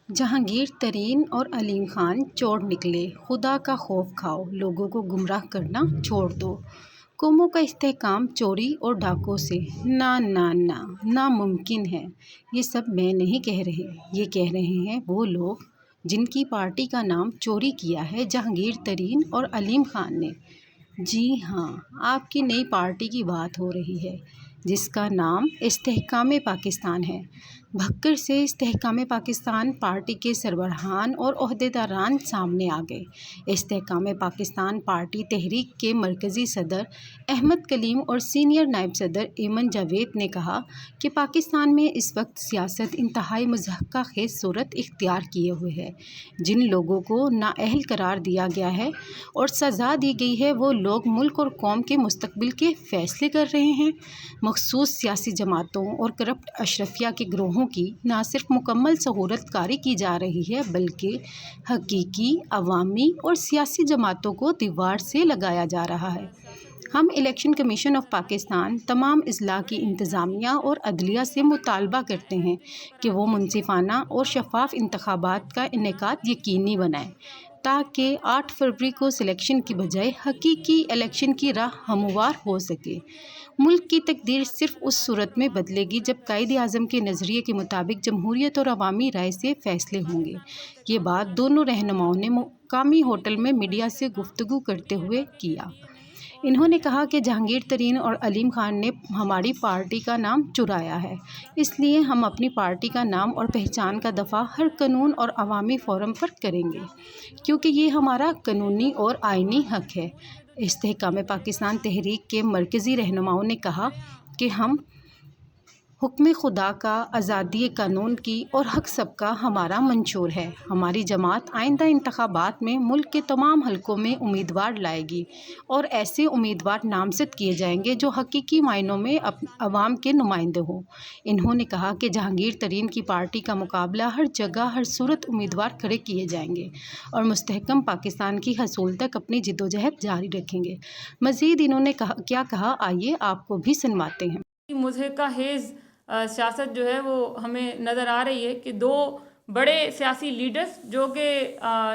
جہانگیر ترین اور علیم خان چور نکلے، خدا کا خوف کھاؤ، لوگوں کو گمراہ کرنا چھوڑ دو۔ قوموں کا استحکام چوری اور ڈاکوں سے ناممکن ہے۔ یہ سب میں نہیں کہہ رہی، یہ کہہ رہے ہیں وہ لوگ جن کی پارٹی کا نام چوری کیا ہے جہانگیر ترین اور علیم خان نے۔ جی ہاں، آپ کی نئی پارٹی کی بات ہو رہی ہے جس کا نام استحکام پاکستان ہے۔ بھکر سے استحکام پاکستان پارٹی کے سربراہان اور عہدیداران سامنے آ گئے۔ استحکام پاکستان پارٹی تحریک کے مرکزی صدر احمد کلیم اور سینئر نائب صدر ایمن جاوید نے کہا کہ پاکستان میں اس وقت سیاست انتہائی مضحکہ خیز صورت اختیار کیے ہوئے ہے۔ جن لوگوں کو نااہل قرار دیا گیا ہے اور سزا دی گئی ہے وہ لوگ ملک اور قوم کے مستقبل کے فیصلے کر رہے ہیں۔ مخصوص سیاسی جماعتوں اور کرپٹ اشرافیہ کے گروہوں کی نہ صرف مکمل سہولت کاری کی جا رہی ہے بلکہ حقیقی عوامی اور سیاسی جماعتوں کو دیوار سے لگایا جا رہا ہے۔ ہم الیکشن کمیشن آف پاکستان تمام اضلاع کی انتظامیہ اور عدلیہ سے مطالبہ کرتے ہیں کہ وہ منصفانہ اور شفاف انتخابات کا انعقاد یقینی بنائیں تاکہ 8 فروری کو سلیکشن کی بجائے حقیقی الیکشن کی راہ ہموار ہو سکے۔ ملک کی تقدیر صرف اس صورت میں بدلے گی جب قائد اعظم کے نظریے کے مطابق جمہوریت اور عوامی رائے سے فیصلے ہوں گے۔ یہ بات دونوں رہنماؤں نے مقامی ہوٹل میں میڈیا سے گفتگو کرتے ہوئے کیا۔ انہوں نے کہا کہ جہانگیر ترین اور علیم خان نے ہماری پارٹی کا نام چرایا ہے، اس لیے ہم اپنی پارٹی کا نام اور پہچان کا دفاع ہر قانون اور عوامی فورم پر کریں گے کیونکہ یہ ہمارا قانونی اور آئینی حق ہے۔ استحکام پاکستان تحریک کے مرکزی رہنماؤں نے کہا کہ ہم حکم خدا کا، آزادی قانون کی اور حق سب کا ہمارا منشور ہے۔ ہماری جماعت آئندہ انتخابات میں ملک کے تمام حلقوں میں امیدوار لائے گی اور ایسے امیدوار نامزد کیے جائیں گے جو حقیقی معنوں میں عوام کے نمائندے ہوں۔ انہوں نے کہا کہ جہانگیر ترین کی پارٹی کا مقابلہ ہر جگہ ہر صورت امیدوار کھڑے کیے جائیں گے اور مستحکم پاکستان کی حصول تک اپنی جدوجہد جاری رکھیں گے۔ مزید انہوں نے کیا کہا، آئیے آپ کو بھی سنواتے ہیں۔ مضحکہ خیز سیاست جو ہے وہ ہمیں نظر آ رہی ہے کہ دو بڑے سیاسی لیڈرز جو کہ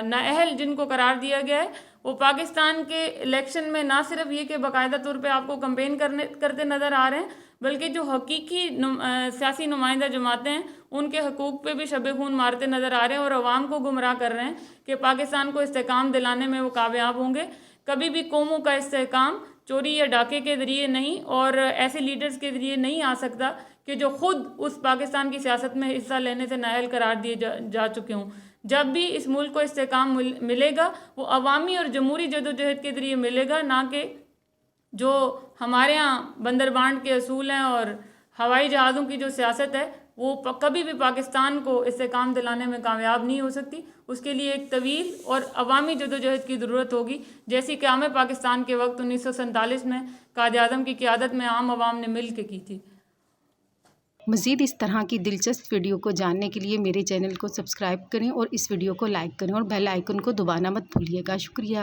نااہل جن کو قرار دیا گیا ہے وہ پاکستان کے الیکشن میں نہ صرف یہ کہ باقاعدہ طور پہ آپ کو کمپین کرتے نظر آ رہے ہیں بلکہ جو حقیقی سیاسی نمائندہ جماعتیں ہیں ان کے حقوق پہ بھی شب خون مارتے نظر آ رہے ہیں اور عوام کو گمراہ کر رہے ہیں کہ پاکستان کو استحکام دلانے میں وہ کامیاب ہوں گے۔ کبھی بھی قوموں کا استحکام چوری یا ڈاکے کے ذریعے نہیں اور ایسے لیڈرز کے ذریعے نہیں آ سکتا کہ جو خود اس پاکستان کی سیاست میں حصہ لینے سے نااہل قرار دیے جا چکے ہوں۔ جب بھی اس ملک کو استحکام ملے گا وہ عوامی اور جمہوری جدوجہد کے ذریعے ملے گا، نہ کہ جو ہمارے ہاں بندر بانٹ کے اصول ہیں اور ہوائی جہازوں کی جو سیاست ہے وہ کبھی بھی پاکستان کو استحکام دلانے میں کامیاب نہیں ہو سکتی۔ اس کے لیے ایک طویل اور عوامی جدوجہد کی ضرورت ہوگی جیسی قیام پاکستان کے وقت 1947 میں قائد اعظم کی قیادت میں عام عوام نے مل کے کی تھی۔ مزید اس طرح کی دلچسپ ویڈیو کو جاننے کے لیے میرے چینل کو سبسکرائب کریں اور اس ویڈیو کو لائک کریں اور بیل آئیکن کو دبانا مت بھولیے گا۔ شکریہ۔